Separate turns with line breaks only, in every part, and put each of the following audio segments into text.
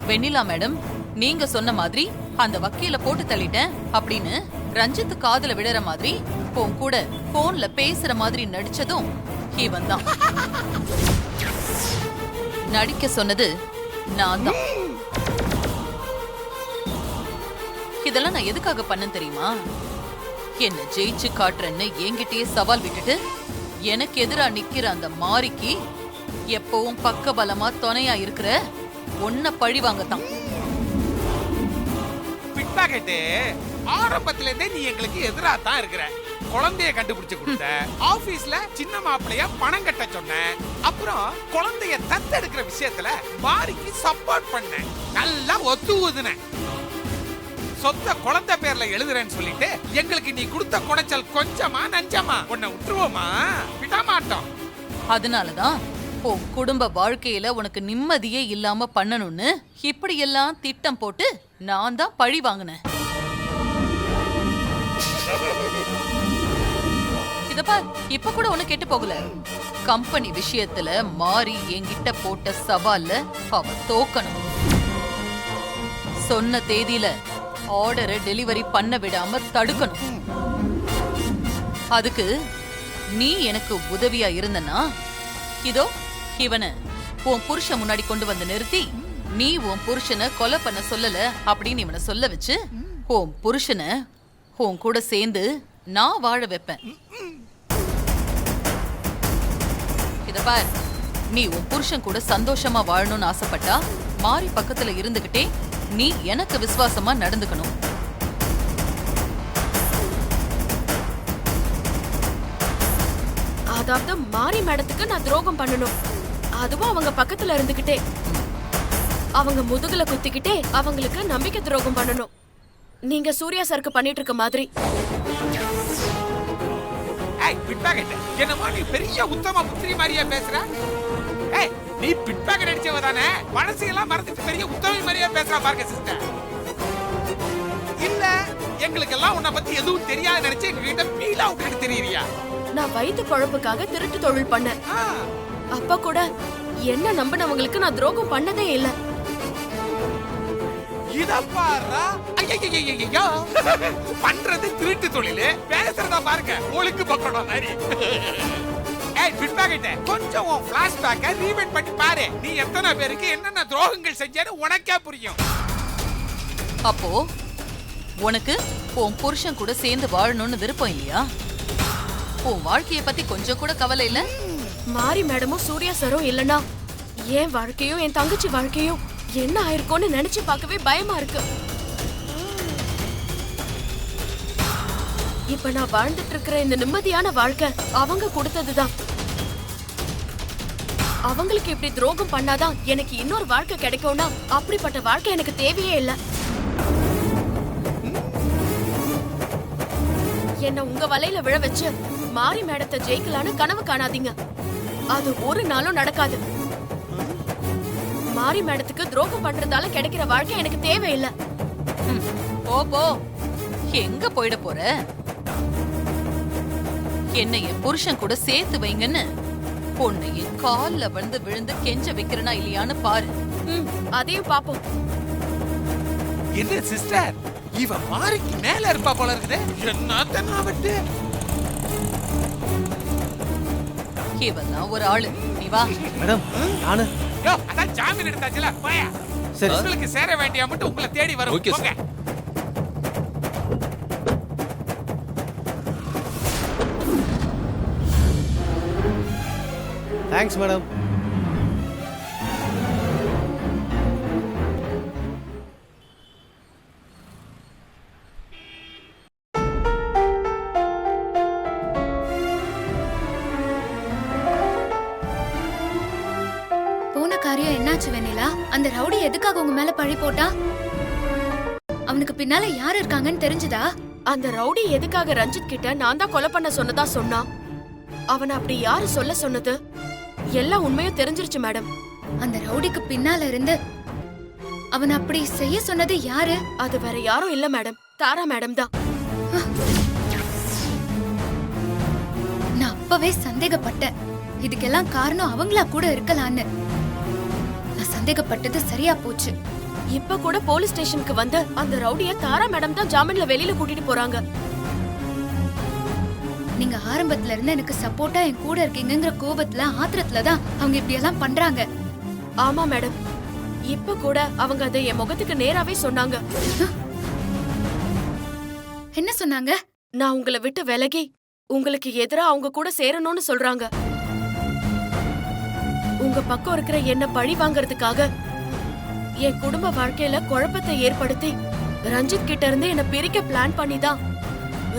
வெண்ணிலா madam, நீங்க சொன்ன மாதிரி அந்த வக்கீல போட்டு தள்ளிட்டேன் அப்படின்னு ரஞ்சித் காதுல விடுற மாதிரி உன் கூட போன்ல பேசுற மாதிரி நடிச்சதும் இவன் தான். நடிக்க சொன்னது நான் தான். இதெல்லாம் நான் எதுக்காக பண்ணேன் தெரியுமா? என்ன ஜெயிச்சு காட்டுறேன்னு என்கிட்டயே சவால் விட்டுட்டு எனக்கு எதிரா நிக்கிற அந்த மாரிக்கு எப்பவும் பக்க பலமா துணையா இருக்கிற ஒன்ன பழி வாங்கத்தான்.
பிட்பாக்கெட்டு, ஆரம்பத்துல இருந்தே நீ எங்களுக்கு எதிரா தான் இருக்கிற. குழந்தைய கண்டுபிடிச்சு கொடுத்த, ஆபீஸ்ல சின்ன மாப்பிளைய பணம் கட்ட சொன்ன, அப்புறம் குழந்தைய தத்தெடுக்கிற விஷயத்துல மாரிக்கு சப்போர்ட் பண்ண, நல்லா ஒத்து ஊதுன. சொத்த குழந்தை பேர்ல எழுதுறேன்னு சொல்லிட்டு எங்களுக்கு நீ கொடுத்த குடைச்சல் கொஞ்சமா நஞ்சமா? உன்னை விட்டுருவோமா? விட மாட்டோம்.
அதனாலதான் உன் குடும்ப வாழ்க்கையில உனக்கு நிம்மதியே இல்லாம பண்ணணும்னு இப்படி எல்லாம் திட்டம் போட்டு நான் தான் பழி வாங்கினேன். இதப்பா, இப்ப கூட ஒண்ணு கெட்டு போகல. கம்பெனி விஷயத்துல மாறி என்கிட்ட போட்ட சவால்ல அவ தோக்கணும். சொன்ன தேதியில ஆர்டரை டெலிவரி பண்ண விடாம தடுக்கணும். அதுக்கு நீ எனக்கு உதவியா இருந்தனா, இதோ இவனை உன் புருஷன் முன்னாடி கொண்டு வந்து நிறுத்தி, நீ உன் புருஷனை கொலை பண்ண சொல்லல அப்படின்னு இவனை சொல்ல வச்சு உன் புருஷனை உன் கூட சேர்ந்து நான் வாழ வைப்பேன். இத பார், நீ உன் புருஷன் கூட சந்தோஷமா வாழணும்னு ஆசைப்பட்டா மாறி பக்கத்துல இருந்துகிட்டே நீ எனக்கு விசுவாசமா நடந்துக்கணும்.
அதாவது மாரி மேடத்துக்கு நான் துரோகம் பண்ணணும், அதுவும் அவங்க பக்கத்துல இருந்துகிட்டே அவங்க முதுகுல குத்திக்கிட்டே அவங்களுக்கு நம்பிக்கை துரோகம் பண்ணணும். நீங்க சூர்யா சருக்கு பண்ணிட்டு இருக்க மாதிரி.
ஏய் பிட்பாக்கெட், என்னமா நீ பெரிய உத்தம புத்திரி மாதிரியா பேசுற? ஏய், நீ பிட்பாக்கெட் அடிச்சவ தானே? மனசையெல்லாம் மறந்துட்டு பெரிய உத்தமி மாதிரியா பேசுறா பாருங்க சிஸ்டர். இல்ல எங்களுக்கு எல்லாம் உன்னை பத்தி எதுவும் தெரியாது நினைச்சு எங்ககிட்ட பீலா விட்டுட்டு தெரியறியா?
நான் வயிற்று குழப்புக்காக திருட்டு தொழில் பண்ணேன். அப்ப கூட என்ன நம்பினவங்களுக்கு நான் துரோகம் பண்ணதே இல்ல.
இத பாருடா, ஐயையையையோ பண்றது திருட்டு தொழில், பேசுறத பாருங்க ஒழுங்கு பக்கடா மாதிரி. ஏய் பிட்பாக்கெட், கொஞ்சம் உன் ஃபிளாஷ்பேக்க ரீவைண்ட் பண்ணி பாரு. நீ எத்தனை பேருக்கு என்னென்ன துரோகங்கள் செஞ்சேன்னு உனக்கே புரியும்.
அப்போ உனக்கு உன் புருஷன் கூட சேர்ந்து வாழணும்னு விருப்பம் இல்லையா? உன் வாழ்க்கைய பத்தி கொஞ்சம் கூட கவலை இல்ல?
மாரி மேடமும் சூர்யா சரும் இல்லனா என் வாழ்க்கையும் என் தங்கச்சி வாழ்க்கையும் என்ன ஆயிருக்கும்னு நினைச்சு பார்க்கவே பயமா இருக்கு. இப்ப நான் வாழ்ந்துட்டு இருக்கிற இந்த நிம்மதியான வாழ்க்கை அவங்க கொடுத்ததுதான். அவங்களுக்கு இப்படி துரோகம் பண்ணாதான் எனக்கு இன்னொரு வாழ்க்கை கிடைக்கும்னா அப்படிப்பட்ட வாழ்க்கை எனக்கு தேவையே இல்ல. என்ன உங்க வலையில விழ வச்சு மாரி மேடத்தை ஜெயிக்கலான்னு கனவு காணாதீங்க. அது ஒரு நாளும் நடக்காது. மாரி மேடத்துக்கு துரோகம் பண்றதால கிடைக்கிற வாழ்க்கை எனக்கு தேவையில்லை.
போ, எங்க போயிட போற? என்னை என் புருஷன் கூட சேர்த்து வைங்கன்னு பொண்ணு என் கால்ல வந்து விழுந்து கெஞ்ச வைக்கிறனா இல்லையான்னு பாரு.
அதையும் பாப்போம்.
என்ன சிஸ்டர், இவ மாரிக்கு மேல இருப்பா போல இருக்குது. என்னத்தனா விட்டு
இவெல்லாம் ஒரு ஆளு. நீ வா
மேடம். நானு
யோ அதான் ஜாமீன் எடுத்தாச்சுல, போயா.
சரி,
உங்களுக்கு சேர வேண்டிய மட்டும் உங்களை தேடி வரும்.
ஓகே
போங்க.
Thanks madam.
காரியம் என்னாச்சு வெண்ணிலா? அந்த ரவுடி எதுக்காக உங்க மேல பழி போட்டா? அவனுக்கு பின்னால யார் இருக்காங்கன்னு தெரிஞ்சுதா?
அந்த ரவுடி எதுக்காக ரஞ்சித் கிட்ட நான் தான் கொலை பண்ண சொன்னதா சொன்னா? அவனை அப்படி யாரு சொல்ல சொன்னது? எல்லாம் உண்மையும் தெரிஞ்சிருச்சு மேடம்.
அந்த ரவுடிக்கு பின்னால இருந்து அவன் அப்படி செய்ய சொன்னது யாரு?
அது வேற யாரும் இல்ல மேடம், தாரா மேடம் தான்.
நான் அப்பவே சந்தேகப்பட்டேன். இதுக்கெல்லாம் காரணம் அவங்களா கூட இருக்கலான்னு. நான் சந்தேகப்பட்டது சரியா போச்சு.
இப்ப கூட போலீஸ் ஸ்டேஷனுக்கு வந்து அந்த ரவுடிய தாரா மேடம் தான் ஜாமீன்ல வெளியில கூட்டிட்டு போறாங்க.
நீங்க ஆரம்பத்துல இருந்து எனக்கு சப்போர்ட்டா என் கூட இருக்கீங்கங்கிற கோபத்துல ஆத்திரத்துல தான் அவங்க இப்படி எல்லாம் பண்றாங்க.
ஆமா மேடம், இப்ப கூட அவங்க அதை என் முகத்துக்கு நேராவே சொன்னாங்க.
என்ன சொன்னாங்க?
நான் உங்களை விட்டு விலகி உங்களுக்கு எதிரா அவங்க கூட சேரணும்னு சொல்றாங்க. உங்க பக்கம் இருக்கிற என்ன பழி வாங்கறதுக்காக என் குடும்ப வாழ்க்கையில குழப்பத்தை ஏற்படுத்தி ரஞ்சித் கிட்ட இருந்து என்ன பிரிக்க பிளான் பண்ணிதான்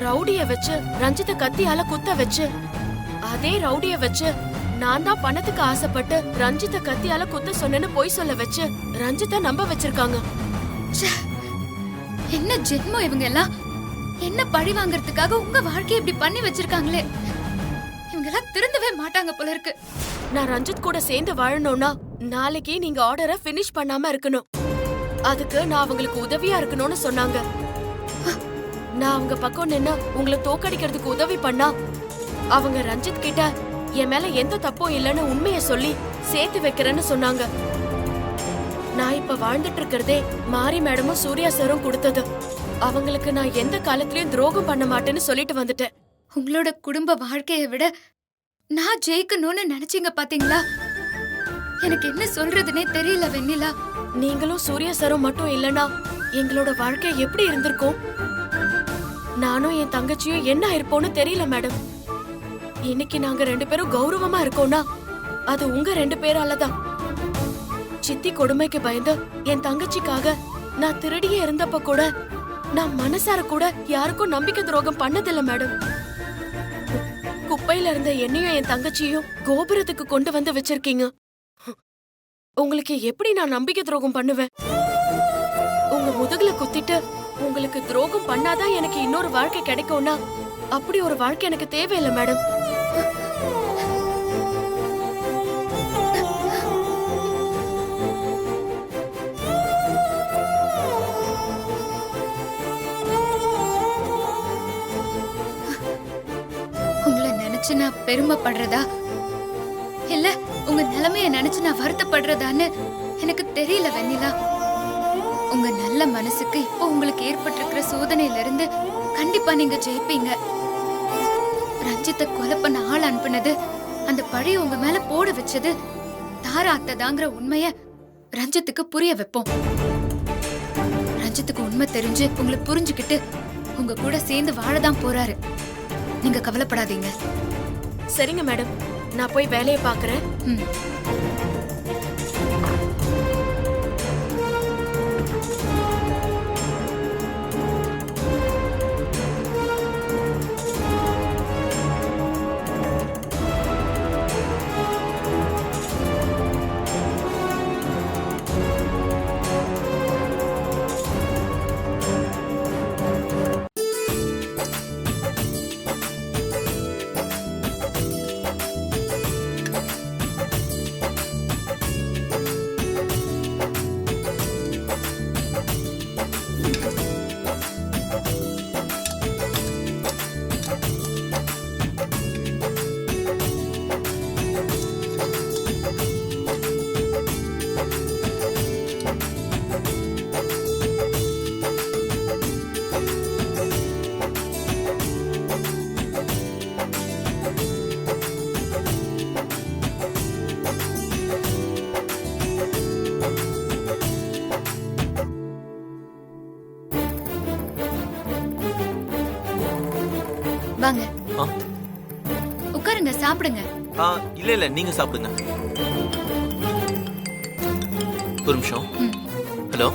ரவுடிய வச்சு ரஞ்சித கத்தியால குத்த வச்சு அதே ரவுடிய வச்சு நான் தான் பணத்துக்கு ஆசைப்பட்டு ரஞ்சித கத்தியால குத்த சொன்னேன்னு பொய் சொல்ல வச்சு ரஞ்சித நம்ப வச்சிருக்காங்க.
ச்சே, என்ன ஜென்மம் இவங்க எல்லாம்! என்ன பழி வாங்கறதுக்காக உங்க வாழ்க்கையை இப்படி பண்ணி வச்சிருக்காங்களே! இவங்க எல்லாம் திருந்தவே மாட்டாங்க போல இருக்கு.
நான் ரஞ்சித் கூட சேர்ந்து வாழணும்னா நாளைக்கு நீங்க ஆர்டரை ஃபினிஷ் பண்ணாம இருக்கணும். அதுக்கு நான் அவங்களுக்கு உதவியா இருக்கணும்னு சொன்னாங்க. நான் அவங்க பக்கம் நின்னு உங்களை தோக்கடிக்கிறதுக்கு உதவி பண்ணா அவங்க ரஞ்சித் கிட்ட என் மேல எந்த தப்பும் இல்லைன்னு உண்மையை சொல்லி சேர்த்து வைக்கிறேன்னு சொன்னாங்க. நான் இப்ப வாழ்ந்துட்டு இருக்கிறதே மாரி மேடமும் சூர்யா சாரும் கொடுத்தது. அவங்களுக்கு நான் எந்த காலத்திலயும் துரோகம் பண்ண மாட்டேன்னு சொல்லிட்டு வந்துட்டேன்.
உங்களோட குடும்ப வாழ்க்கையை விட நான் ஜெயிக்கணும்னு நினைச்சீங்க பாத்தீங்களா? எனக்கு என்ன சொல்றதுனே தெரியல வெண்ணிலா.
நீங்களும் சூர்யா சாரும் மட்டும் இல்லனா எங்களோட வாழ்க்கை எப்படி இருந்திருக்கும்? நானும் என் தங்கச்சியும் என்ன இருப்போம்னு தெரியல மேடம். இன்னைக்கு நாங்க 2 பேரும் கௌரவமா இருக்கோம்னா அது உங்க 2 பேராலதான். சித்தி கொடுமைக்கு பயந்து என் தங்கச்சிக்காக நான் திருடியே இருந்தப்ப கூட நான் மனசார கூட யாருக்கும் நம்பிக்கை துரோகம் பண்ணதில்ல மேடம். குப்பையில இருந்த என்னையும் என் தங்கச்சியும் கோபுரத்துக்கு கொண்டு வந்து வச்சிருக்கீங்க. உங்களுக்கு எப்படி நான் நம்பிக்கை துரோகம் பண்ணுவேன்? உங்க முதுகுல குத்திட்டு உங்களுக்கு துரோகம் பண்ணாதான் எனக்கு இன்னொரு வாழ்க்கை கிடைக்கும்னா அப்படி ஒரு வாழ்க்கை எனக்கு தேவையில்லை மேடம்.
உங்களை நினைச்சு நான் பெருமைப்படுறதா இல்ல உங்க நிலைமைய நினைச்சு நான் வருத்தப்படுறதான்னு எனக்கு தெரியல வெண்ணிலா. உங்க நல்ல மனசுக்கு இப்போ உங்களுக்கு ஏற்பட்டிருக்கிற சோதனையில இருந்து கண்டிப்பா நீங்க ஜெயிப்பீங்க. ரஞ்சித்தை கொலை பண்ண ஆள் அனுப்புனது, அந்த பழிய உங்க மேல போட வச்சது தாரா அத்தைதாங்கிற உண்மைய ரஞ்சித்துக்கு புரிய வைப்போம். ரஞ்சித்துக்கு உண்மை தெரிஞ்சு உங்களை புரிஞ்சுக்கிட்டு உங்க கூட சேர்ந்து வாழதான் போறாரு. நீங்க கவலைப்படாதீங்க.
சரிங்க மேடம், நான் போய் வேலையை பாக்குறேன்.
ம். வாங்க
ஆ?
உட்காருங்க, சாப்பிடுங்க.
இல்ல இல்ல நீங்க சாப்பிடுங்க. ஒரு நிமிஷம்.
ம்.
ஹலோ,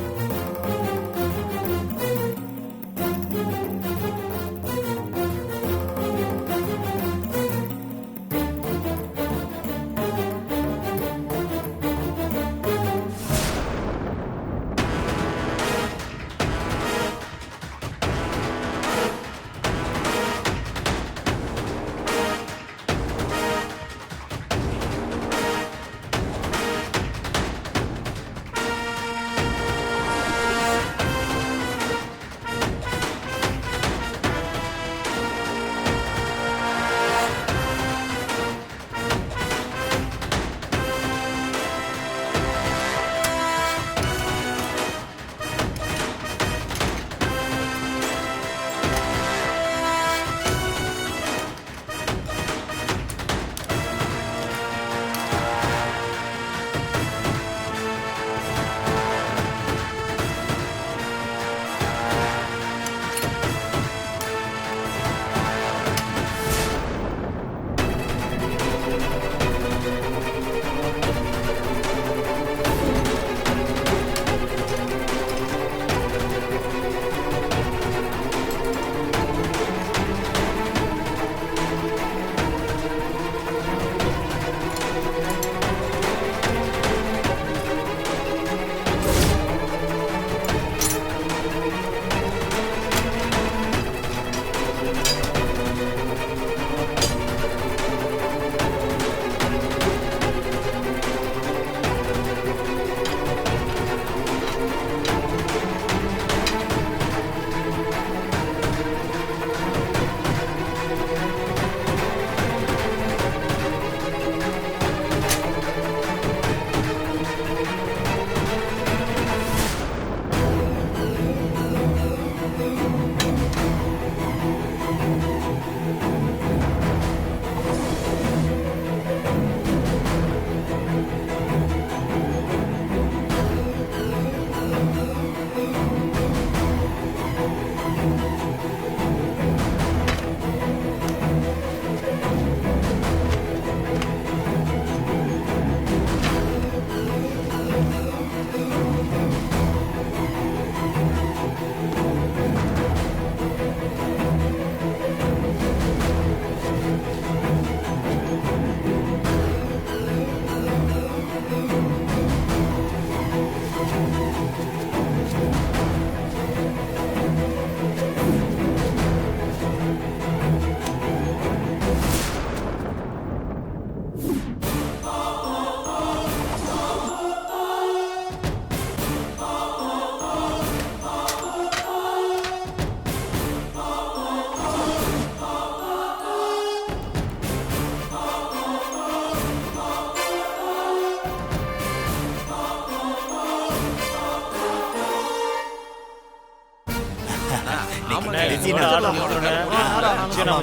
நம்ம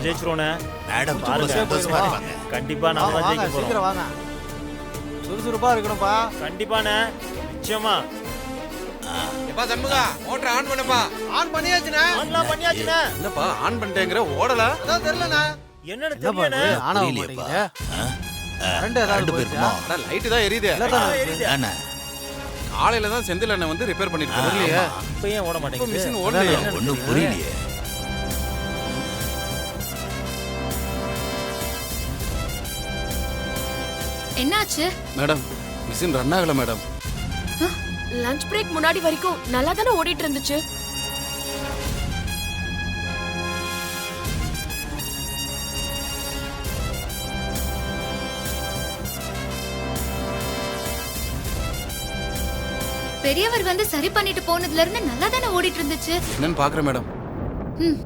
ஜெயிச்சிருவோண்ணே.
மேடம்
பாருங்க.
சந்தோஷமா இருப்பாங்க.
கண்டிப்பா நாம தான் ஜெயிக்க போறோம்.
சீக்கிரம் வாங்க. சுறுசுறுப்பா இருக்கணும்ப்பா.
கண்டிப்பாண்ணே, நிச்சயமா.
எப்பா சண்முகா மோட்டர் ஆன் பண்ணப்பா.
ஆன் பண்ணியாச்சுண்ணே.
ஆன்லாம் பண்ணியாச்சுண்ணே.
என்னப்பா ஆன் பண்ணிட்டேங்கற ஓடல.
அதான் தெரியலண்ணே.
என்னன்னு
என்னப்பா
தெரியலண்ணே.
இது? ஆனா
புரியலையேப்பா.
மாட்டேங்குது. கரண்ட் ஏதாவது
ரெண்டு
போயிடுச்சா?
பேருக்குமா?
அட லைட் தான் எரியுது.
அண்ணா
காலையில தான் செந்தில் அண்ணன் வந்து ரிப்பேர் பண்ணிட்டு போறலையே.
இப்ப ஏன் ஓட
இப்போ
மாட்டேங்குது?
மிஷின் ஓடலையே.
ஒண்ணும் புரியலையே.
என்னாச்சு?
மேடம் மிஷின் ரன் ஆகல மேடம்.
லஞ்ச் பிரேக் முன்னாடி வரைக்கும் நல்லா தானே ஓடிட்டு இருந்துச்சு.
பெரியவர் வந்து சரி பண்ணிட்டு போனதுல இருந்து நல்லா தானே ஓடிட்டு இருந்துச்சு.
என்னன்னு பாக்குறேன் மேடம்.
ம்.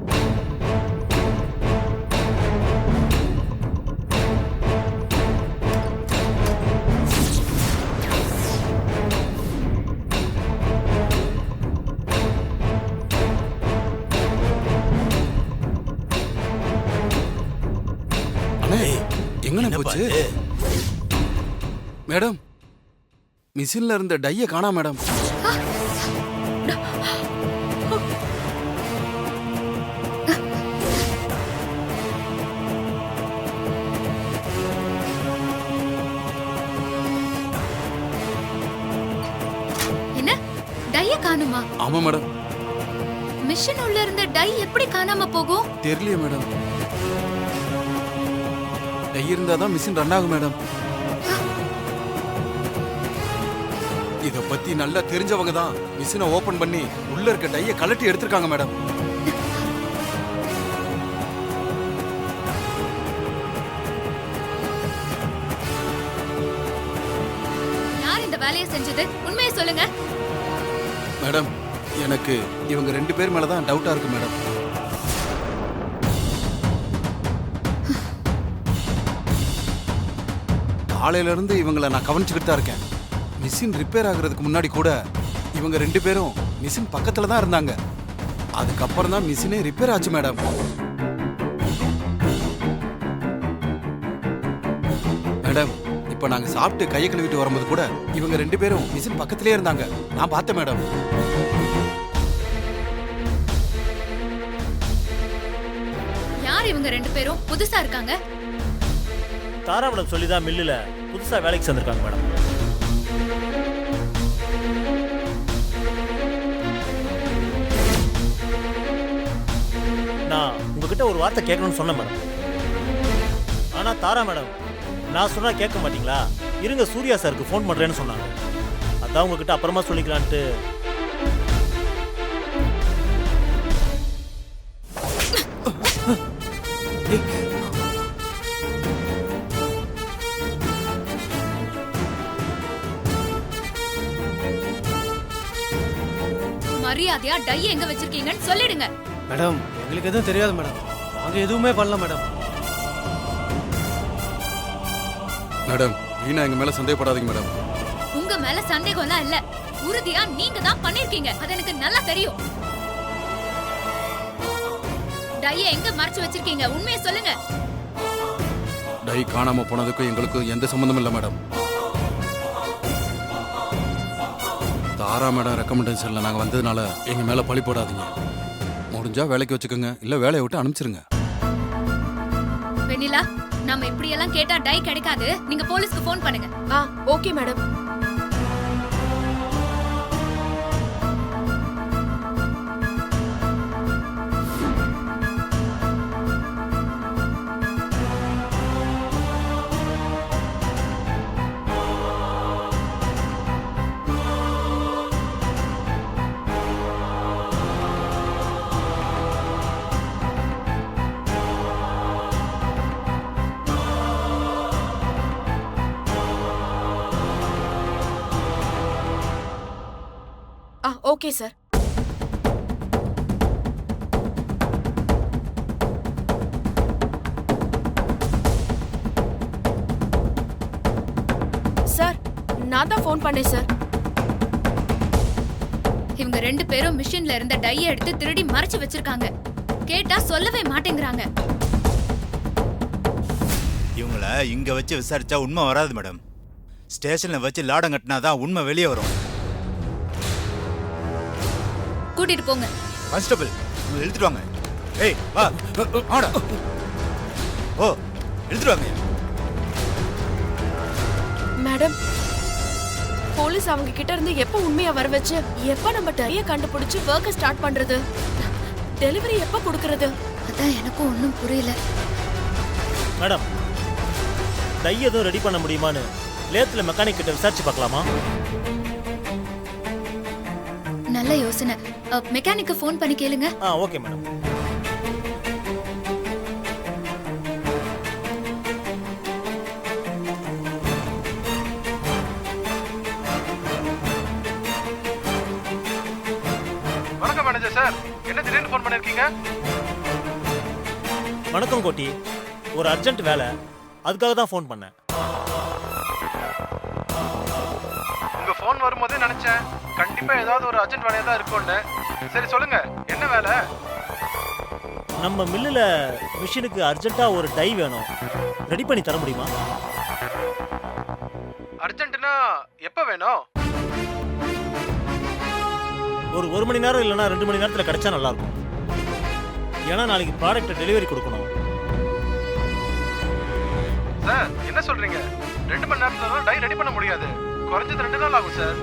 அண்ணே எங்கண்ணே
என்னப்பா
போச்சு?
இது?
மேடம் மிஷின்ல இருந்த டைய காணா மேடம்.
என்ன? டைய காணுமா?
ஆமா மேடம்.
மிஷின் உள்ள இருந்த டை எப்படி காணாம போகும்?
தெரியலையே மேடம். டை இருந்தாதான் மிஷின் ரன் ஆகும் மேடம். இத பத்தி நல்லா தெரிஞ்சவங்க தான் மிஷினை ஓபன் பண்ணி உள்ள இருக்க டைய கலட்டி எடுத்திருக்காங்க மேடம்.
யார் இந்த வேலையை செஞ்சது? உண்மையை சொல்லுங்க.
மேடம் எனக்கு இவங்க 2 பேர் மேல தான் டவுட்டா இருக்கு மேடம். காலையில இருந்து இவங்கள நான் கவனிச்சுக்கிட்டு தான் இருக்கேன். மிஷின் ரிப்பேர் ஆகுறதுக்கு முன்னாடி கூட இவங்க 2 பேரும் மிஷின் பக்கத்துல தான் இருந்தாங்க. அதுக்கப்புறம் தான் மிஷினே ரிப்பேர் ஆச்சு மேடம். மேடம் இப்ப நாங்க சாப்பிட்டு கையை கழுவிட்டு வரும்போது கூட இவங்க 2 பேரும் மிஷின் பக்கத்திலே இருந்தாங்க. நான் பார்த்தேன் மேடம்.
யார் இவங்க 2 பேரும்? புதுசா இருக்காங்க.
தாரா மேடம் சொல்லிதான் மில்லுல புதுசா வேலைக்கு சேர்ந்திருக்காங்க மேடம். நான் உங்ககிட்ட ஒரு வார்த்தை கேட்கணும்னு சொன்னேன் மேடம். ஆனா தாரா மேடம் நான் சொன்னா கேட்க மாட்டீங்களா? இருங்க சூர்யா சாருக்கு ஃபோன் பண்றேன்னு சொன்னாங்க. அதான் உங்ககிட்ட அப்புறமா சொல்லிக்கலான்ட்டு.
மரியாதையா டை எங்க வச்சிருக்கீங்கன்னு சொல்லிடுங்க.
மேடம் எங்களுக்கு எதுவும் தெரியாது மேடம். நாங்க எதுவுமே பண்ணல மேடம்.
மேடம் வீணா எங்க மேல சந்தேகப்படாதீங்க மேடம்.
உங்க மேல சந்தேகம்லாம் இல்ல. உறுதியா நீங்க தான் பண்ணிருக்கீங்க. அது எனக்கு நல்லா தெரியும். டைய எங்க மறைச்சு வச்சிருக்கீங்க? உண்மையை சொல்லுங்க.
டை காணாம போனதுக்கும் எங்களுக்கும் எந்த சம்பந்தமும் இல்லை மேடம். தாரா மேடம் ரெக்கமெண்டேஷன்ல நாங்க வந்ததுனால எங்க மேல பழி போடாதீங்க. முடிஞ்சா வேலைக்கு வச்சுக்கோங்க, இல்ல வேலையை விட்டு அனுப்பிச்சிருங்க.
வெண்ணிலா, நாம இப்படி எல்லாம் கேட்டா டை கிடைக்காது. நீங்க போலீஸ்க்கு ஃபோன் பண்ணுங்க.
Okay madam. Okay sir. Sir நான் தான் ஃபோன் பண்ணேன் சார்.
இவங்க 2 பேரும் மிஷின்ல இருந்த டைய எடுத்து திருடி மறைச்சு வச்சிருக்காங்க. கேட்டா சொல்லவே மாட்டேங்கிறாங்க.
இவங்கள இங்க வச்சு விசாரிச்சா உண்மை வராது மேடம். ஸ்டேஷன்ல வச்சு லாடம் கட்டினாதான் உண்மை வெளியே வரும்.
கூட்டிட்டு போங்க.
கான்ஸ்டபிள், இவங்க இழுத்துட்டு வாங்க. ஏய் வா, ஆடா. ஓ, இழுத்துட்டு வாங்க.
மேடம், போலீஸ் அவங்க கிட்ட இருந்து எப்ப உண்மையா வர வச்சு எப்ப நம்ம டைய கண்டுபிடிச்சு ஒர்க்க ஸ்டார்ட் பண்றது? டெலிவரி எப்ப கொடுக்கறது?
அதான் எனக்கும் ஒன்றும் புரியல.
மேடம், டை எதுவும் ரெடி பண்ண முடியுமான்னு லேத்துல மெக்கானிக் கிட்ட விசாரிச்சு பார்க்கலாமா?
நல்ல யோசனை. மெக்கானிக்க ஃபோன் பண்ணி கேளுங்க.
Okay madam.
வணக்கம் மேனேஜர் சார், என்ன திடீர்னு ஃபோன் பண்ணிருக்கீங்க?
வணக்கம் கோட்டி, ஒரு அர்ஜென்ட் வேலை, அதுக்காக தான் ஃபோன் பண்ணேன்.
உங்க ஃபோன் வரும்போதே நினைச்சேன் கண்டிப்பா ஏதாவது ஒரு அர்ஜென்ட் வேலையா தான் இருக்கும்னு. சரி சொல்லுங்க, என்ன வேலை?
நம்ம மில்லுல மிஷினுக்கு அர்ஜென்ட்டா ஒரு டை வேணும், ரெடி பண்ணி தர முடியுமா?
அர்ஜென்ட்னா எப்ப வேணும்?
ஒரு மணி நேரம் இல்லைன்னா 2 மணி நேரத்தில் கிடைச்சா நல்லா இருக்கும். ஏன்னா நாளைக்கு ப்ராடக்ட்டை டெலிவரி கொடுக்கணும்.
சார் என்ன சொல்றீங்க? 2 மணி நேரத்துல டை ரெடி பண்ண முடியாது. குறைஞ்சது 2 நாள் ஆகும் சார்.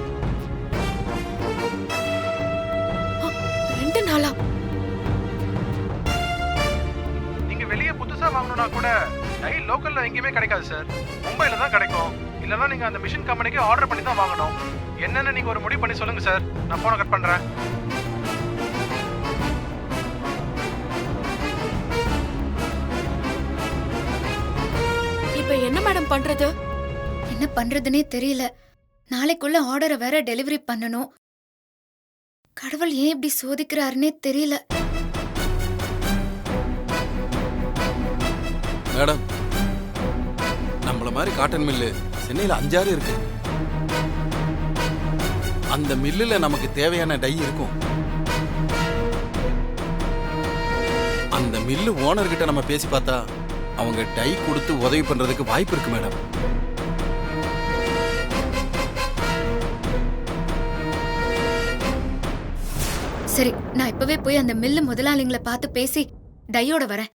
2 நாளா?
நீங்க வெளியே புதுசா வாங்கணும்னா கூட டை லோக்கல்ல எங்கேயுமே கிடைக்காது சார். மும்பைல தான் கிடைக்கும். இல்லைன்னா நீங்க அந்த மிஷின் கம்பெனிக்கு ஆர்டர் பண்ணி தான் வாங்கணும். என்னன்னு நீங்க ஒரு முடிவு பண்ணி சொல்லுங்க சார். நான் போனை கட் பண்றேன்.
இப்ப என்ன மேடம் பண்றது?
என்ன பண்றதுனே தெரியல. நாளைக்குள்ள ஆர்டரை வேற டெலிவரி பண்ணணும். கடவுள் ஏன் இப்படி சோதிக்கிறாருன்னே தெரியல.
மேடம், நம்மள மாதிரி காட்டன் மில்லு சென்னையில் 5-6 இருக்கு. அந்த மில்லுல நமக்கு தேவையான டை இருக்கும். அந்த மில்லு ஓனர் கிட்ட நம்ம பேசி பார்த்தா அவங்க டை கொடுத்து உதவி பண்றதுக்கு வாய்ப்பு இருக்கு மேடம்.
சரி, நான் இப்பவே போய் அந்த மில்லு முதலாளிங்களை பார்த்து பேசி டையோட வரேன்.